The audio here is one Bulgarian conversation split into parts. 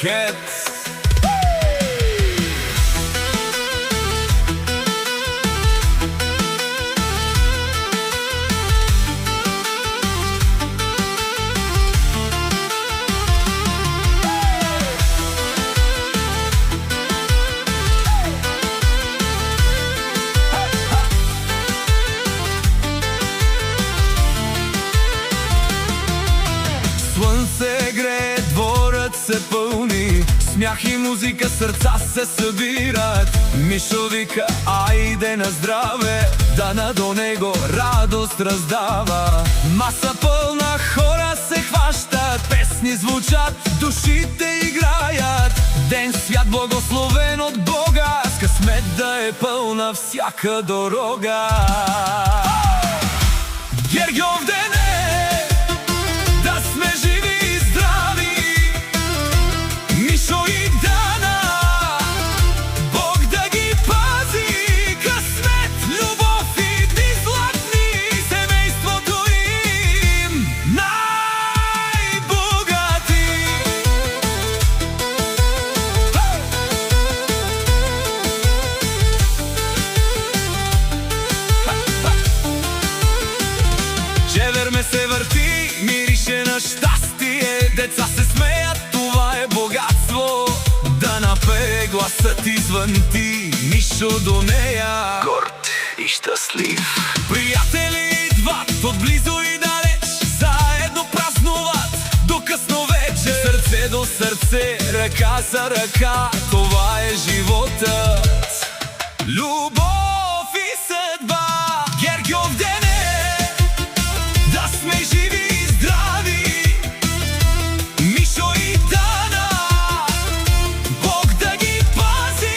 букет. Слънце грее, дворът се пълни, смях и музика, сърца се събират. Мишо вика, айде на здраве, дана до него радост раздава. Маса пълна, хора се хващат, песни звучат, душите играят. Ден свят благословен от Бога, с късмет да е пълна всяка дорога. Гергьов ден е, да сме живи и здрави, Мишо и Дана, Бог да ги пази. Късмет, любов и дни златни, семейството им най-богати. Чевер ме се върти, мирише на щастие, деца се смеят, това е богатство. Да напее гласът извън ти, Мишо до нея, горд и щастлив. Приятели идват отблизо и далеч, заедно празнуват до късно вечер. Сърце до сърце, ръка за ръка, това е животът, любов и съдба. Гергьов ден е, да сме живи и здрави, Мишо и Дана, Бог да ги пази.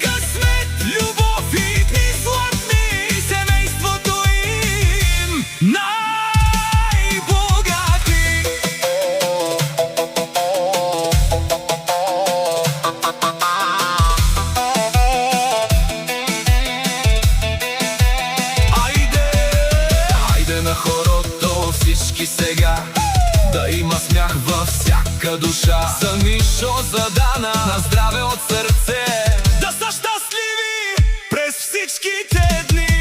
Късмет, любов и дни златни, семейството им най-богати. Айде на хорото всички сега, да има смях във всяка душа. За Мишо, за Дана, на здраве от сърце, да са щастливи през всичките дни.